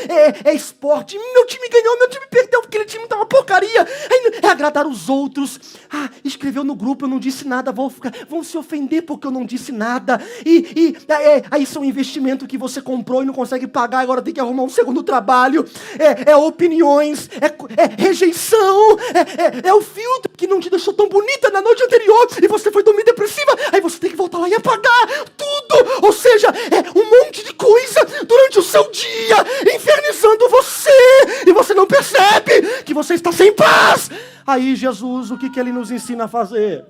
é esporte, meu time ganhou, meu time perdeu, aquele time tá uma porcaria, é agradar os outros, escreveu no grupo, eu não disse nada, vão se ofender porque eu não disse nada, aí são investimento que você comprou e não consegue pagar, agora tem que arrumar um segundo trabalho, opiniões, rejeição, é o filtro que não te deixou tão bonita na noite anterior e você foi dormir depressiva, aí você tem que voltar lá e apagar tudo, ou seja, um monte de coisa durante o seu dia, infernizando você, e você não percebe que você está sem paz. Aí Jesus, o que ele nos ensina a fazer?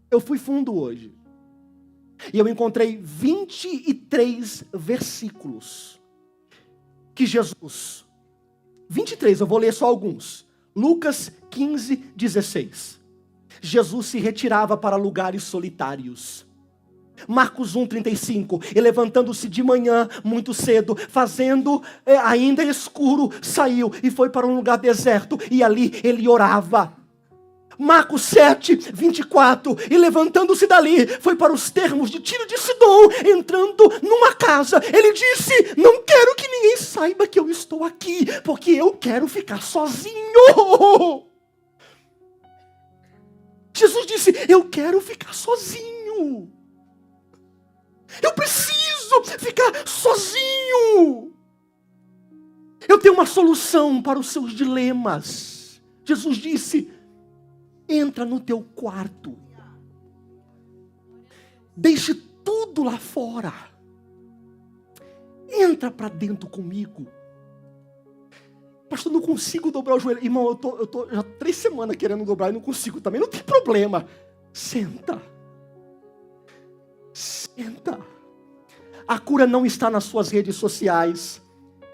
Eu fui fundo hoje. E eu encontrei 23 versículos que Jesus... 23, eu vou ler só alguns. Lucas 15, 16. Jesus se retirava para lugares solitários. Marcos 1, 35. E levantando-se de manhã, muito cedo, fazendo ainda escuro, saiu e foi para um lugar deserto. E ali ele orava. Marcos 7, 24, e levantando-se dali, foi para os termos de Tiro de Sidom, entrando numa casa, ele disse, não quero que ninguém saiba que eu estou aqui, porque eu quero ficar sozinho. Jesus disse, eu quero ficar sozinho. Eu preciso ficar sozinho. Eu tenho uma solução para os seus dilemas. Jesus disse, entra no teu quarto. Deixe tudo lá fora. Entra para dentro comigo. Pastor, não consigo dobrar o joelho. Irmão, eu tô já 3 semanas querendo dobrar e não consigo também. Não tem problema. Senta. Senta. A cura não está nas suas redes sociais.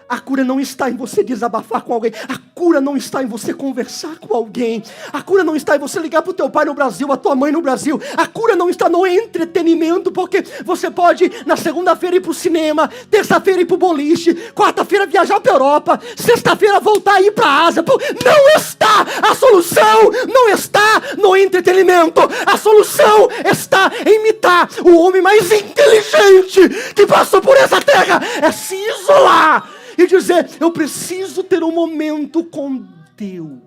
A cura não está em você desabafar com alguém. A cura não está em você conversar com alguém. A cura não está em você ligar para o teu pai no Brasil, a tua mãe no Brasil. A cura não está no entretenimento, porque você pode na segunda-feira ir para o cinema, terça-feira ir para o boliche, quarta-feira viajar para a Europa, sexta-feira voltar e ir para a Ásia. Não está! A solução não está no entretenimento. A solução está em imitar o homem mais inteligente que passou por essa terra. É se isolar e dizer, eu preciso ter um momento com Deus.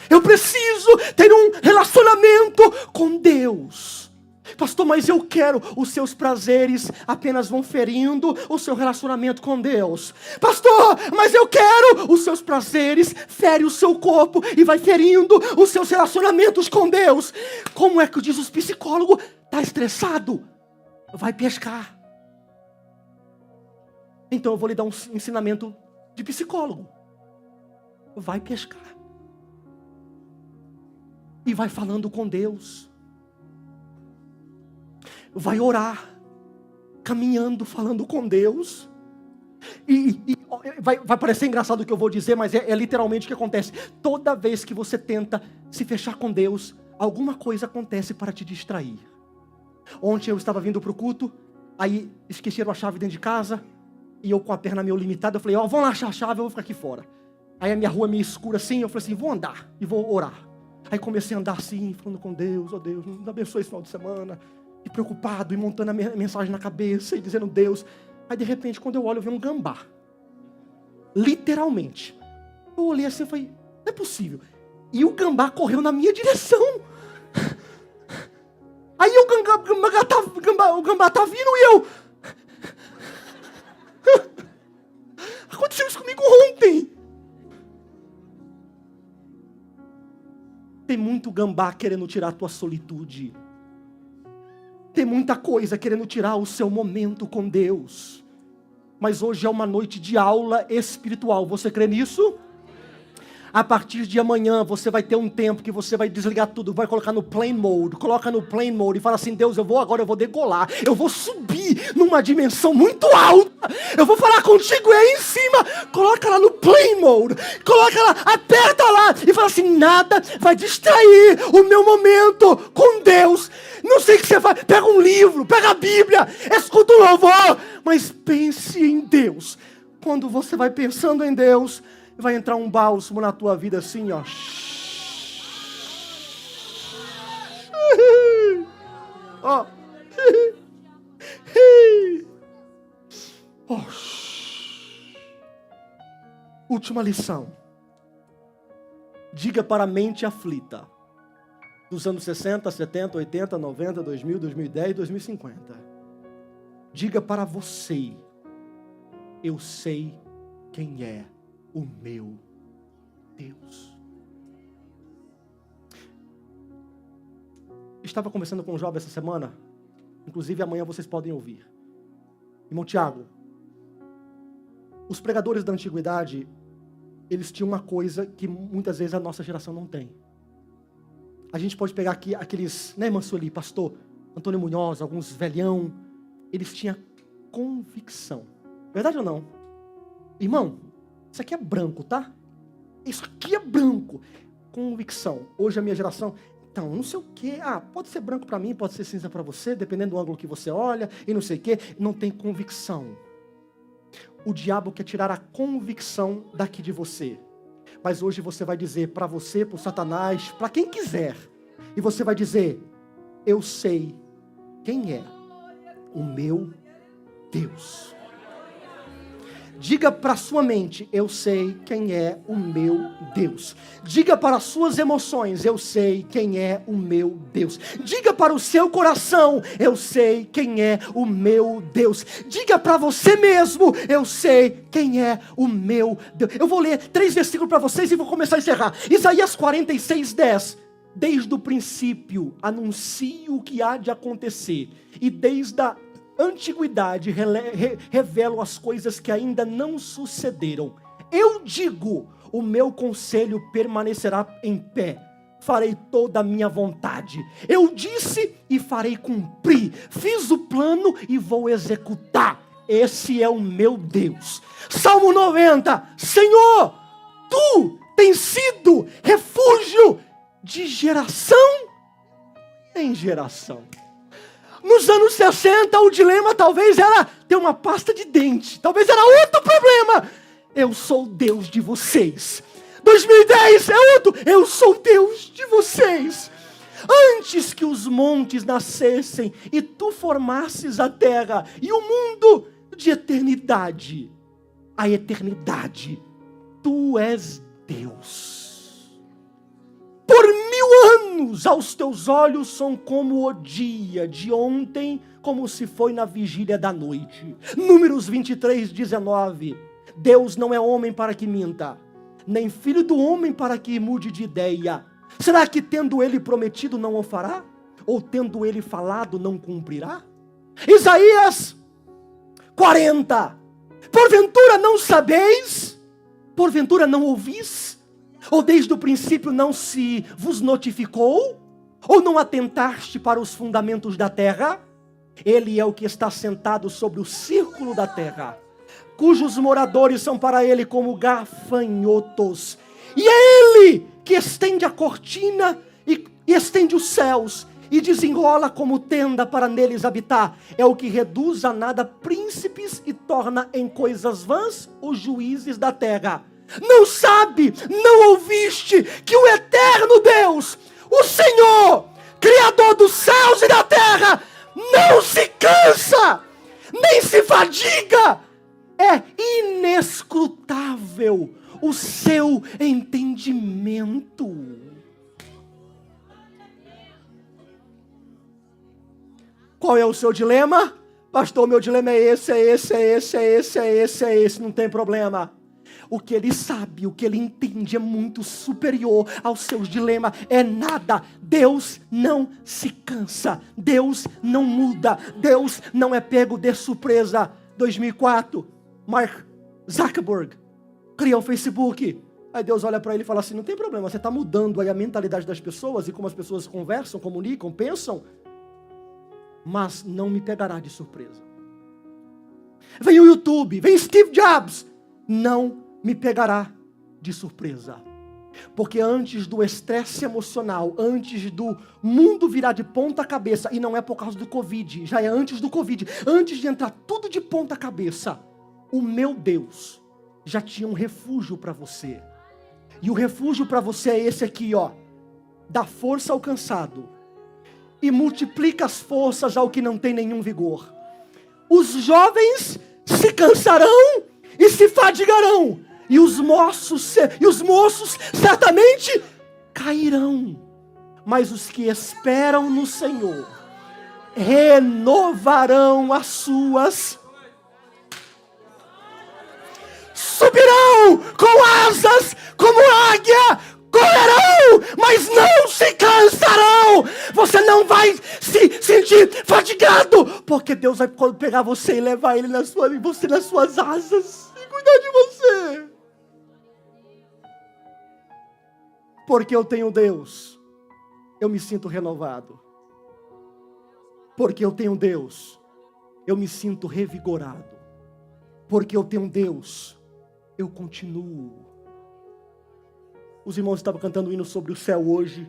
Eu preciso ter um relacionamento com Deus. Pastor, mas eu quero, os seus prazeres apenas vão ferindo o seu relacionamento com Deus. Pastor, mas eu quero, os seus prazeres ferem o seu corpo e vai ferindo os seus relacionamentos com Deus. Como é que diz os psicólogos? Está estressado? Vai pescar. Então eu vou lhe dar um ensinamento de psicólogo. Vai pescar. E vai falando com Deus. Vai orar. Caminhando, falando com Deus. E vai parecer engraçado o que eu vou dizer, mas é literalmente o que acontece. Toda vez que você tenta se fechar com Deus, alguma coisa acontece para te distrair. Ontem eu estava vindo para o culto, aí esqueceram a chave dentro de casa, e eu com a perna meio limitada, eu falei, vão lá achar a chave, eu vou ficar aqui fora. Aí a minha rua meio escura assim, eu falei assim, vou andar e vou orar. Aí comecei a andar assim, falando com Deus, Deus, nos abençoe esse final de semana, e preocupado, e montando a mensagem na cabeça, e dizendo Deus. Aí de repente, quando eu olho, eu vi um gambá. Literalmente. Eu olhei assim e falei, não é possível. E o gambá correu na minha direção. Aí o gambá tá vindo e eu... Aconteceu isso comigo ontem. Tem muito gambá querendo tirar a tua solitude. Tem muita coisa querendo tirar o seu momento com Deus. Mas hoje é uma noite de aula espiritual. Você crê nisso? A partir de amanhã você vai ter um tempo que você vai desligar tudo, vai colocar no plane mode, coloca no plane mode e fala assim, Deus, eu vou decolar, eu vou subir numa dimensão muito alta, eu vou falar contigo aí em cima, coloca lá no plane mode, coloca lá, aperta lá e fala assim, nada vai distrair o meu momento com Deus. Não sei o que você faz, pega um livro, pega a Bíblia, escuta um louvor, mas pense em Deus. Quando você vai pensando em Deus, vai entrar um bálsamo na tua vida assim, ó. Ó. Última lição. Diga para a mente aflita. Dos anos 60, 70, 80, 90, 2000, 2010, 2050. Diga para você. Eu sei quem é o meu Deus. Estava conversando com um jovem essa semana, inclusive amanhã vocês podem ouvir. Irmão Tiago, os pregadores da antiguidade, eles tinham uma coisa que muitas vezes a nossa geração não tem. A gente pode pegar aqui aqueles, né, irmã Sueli, pastor Antônio Munhoz, alguns velhão, eles tinham convicção. Verdade ou não? Irmão, isso aqui é branco, tá? Isso aqui é branco. Convicção. Hoje a minha geração, então, não sei o quê. Pode ser branco para mim, pode ser cinza para você, dependendo do ângulo que você olha, e não sei o quê. Não tem convicção. O diabo quer tirar a convicção daqui de você. Mas hoje você vai dizer para você, para o Satanás, para quem quiser. E você vai dizer: eu sei quem é o meu Deus. Diga para sua mente: eu sei quem é o meu Deus. Diga para as suas emoções: eu sei quem é o meu Deus. Diga para o seu coração: eu sei quem é o meu Deus. Diga para você mesmo: eu sei quem é o meu Deus. Eu vou ler 3 versículos para vocês e vou começar a encerrar. Isaías 46:10. Desde o princípio anuncio o que há de acontecer, e desde a antiguidade revelo as coisas que ainda não sucederam. Eu digo: o meu conselho permanecerá em pé, farei toda a minha vontade. Eu disse e farei cumprir, fiz o plano e vou executar. Esse é o meu Deus. Salmo 90. Senhor, tu tens sido refúgio de geração em geração. Nos anos 60, o dilema talvez era ter uma pasta de dente. Talvez era outro problema. Eu sou Deus de vocês. 2010 é outro. Eu sou Deus de vocês. Antes que os montes nascessem e tu formasses a terra e o mundo de eternidade, a eternidade, tu és Deus. Por 1000 anos aos teus olhos são como o dia de ontem, como se foi na vigília da noite. Números 23:19. Deus não é homem para que minta, nem filho do homem para que mude de ideia. Será que tendo ele prometido não o fará? Ou tendo ele falado não cumprirá? Isaías 40. Porventura não sabeis? Porventura não ouvis? Ou desde o princípio não se vos notificou? Ou não atentaste para os fundamentos da terra? Ele é o que está sentado sobre o círculo da terra, cujos moradores são para ele como gafanhotos. E é ele que estende a cortina e estende os céus, e desenrola como tenda para neles habitar. É o que reduz a nada príncipes e torna em coisas vãs os juízes da terra. Não sabe, não ouviste que o eterno Deus, o Senhor, Criador dos céus e da terra, não se cansa, nem se fadiga. É inescrutável o seu entendimento. Qual é o seu dilema? Pastor, meu dilema é esse, não tem problema. O que ele sabe, o que ele entende é muito superior aos seus dilemas. É nada. Deus não se cansa. Deus não muda. Deus não é pego de surpresa. 2004, Mark Zuckerberg criou o Facebook. Aí Deus olha para ele e fala assim: não tem problema, você está mudando aí a mentalidade das pessoas e como as pessoas conversam, comunicam, pensam, mas não me pegará de surpresa. Vem o YouTube, vem Steve Jobs, não me pegará de surpresa. Porque antes do estresse emocional, antes do mundo virar de ponta cabeça, e não é por causa do Covid, já é antes do Covid, antes de entrar tudo de ponta cabeça, o meu Deus já tinha um refúgio para você. E o refúgio para você é esse aqui, ó: dá força ao cansado e multiplica as forças ao que não tem nenhum vigor. Os jovens se cansarão e se fadigarão, e os moços certamente cairão. Mas os que esperam no Senhor renovarão as suas, subirão com asas como águia, correrão, mas não se cansarão. Você não vai se sentir fatigado, porque Deus vai pegar você e levar você nas suas asas e cuidar de você. Porque eu tenho Deus, eu me sinto renovado. Porque eu tenho Deus, eu me sinto revigorado. Porque eu tenho Deus, eu continuo. Os irmãos estavam cantando um hino sobre o céu hoje,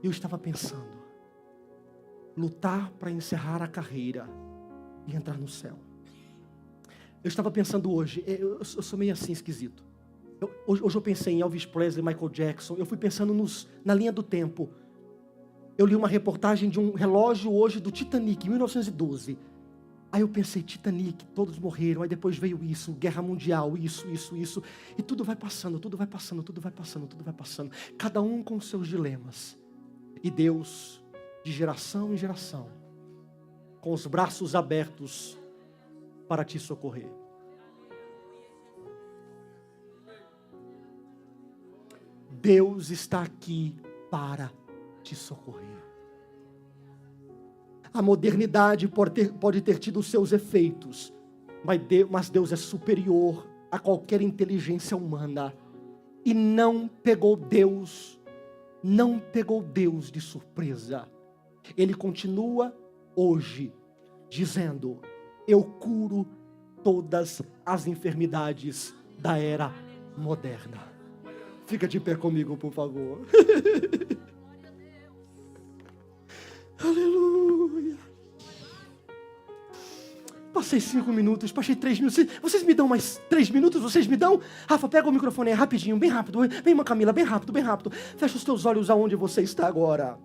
e eu estava pensando: lutar para encerrar a carreira e entrar no céu. Eu estava pensando hoje, eu sou meio assim esquisito. Hoje eu pensei em Elvis Presley, Michael Jackson. Eu fui pensando na linha do tempo. Eu li uma reportagem de um relógio hoje do Titanic, 1912. Aí eu pensei, Titanic, todos morreram. Aí depois veio isso, Guerra Mundial, isso. E tudo vai passando. Cada um com seus dilemas. E Deus, de geração em geração, com os braços abertos para te socorrer. Deus está aqui para te socorrer. A modernidade pode ter tido seus efeitos, mas Deus é superior a qualquer inteligência humana. E não pegou Deus de surpresa. Ele continua hoje dizendo: eu curo todas as enfermidades da era moderna. Fica de pé comigo, por favor. Aleluia. Passei 5 minutos, passei 3 minutos. Vocês me dão mais 3 minutos? Vocês me dão? Rafa, pega o microfone aí, rapidinho, bem rápido. Vem, uma Camila, bem rápido. Fecha os teus olhos aonde você está agora.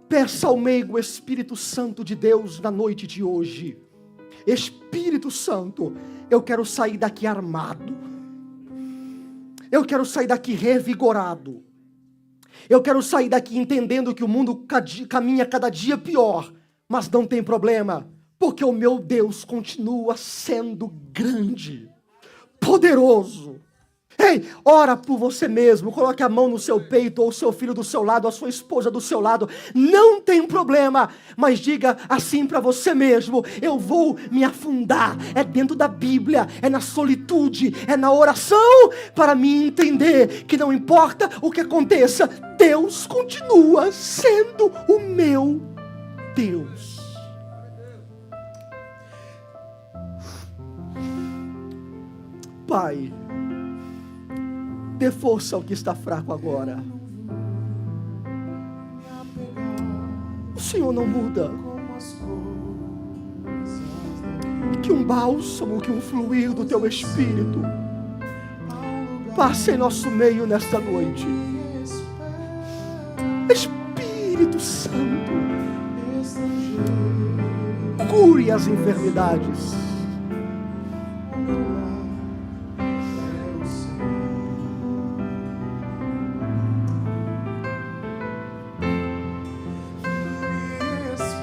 Peça ao meigo Espírito Santo de Deus na noite de hoje. Espírito Santo, eu quero sair daqui armado. Eu quero sair daqui revigorado. Eu quero sair daqui entendendo que o mundo caminha cada dia pior. Mas não tem problema, porque o meu Deus continua sendo grande, poderoso. Ei, ora por você mesmo, coloque a mão no seu peito, ou o seu filho do seu lado, ou a sua esposa do seu lado, não tem problema, mas diga assim para você mesmo: eu vou me afundar, é dentro da Bíblia, é na solitude, é na oração, para me entender que não importa o que aconteça, Deus continua sendo o meu Deus. Pai, dê força ao que está fraco agora. O Senhor não muda. Que um bálsamo, que um fluir do Teu Espírito passe em nosso meio nesta noite. Espírito Santo, cure as enfermidades.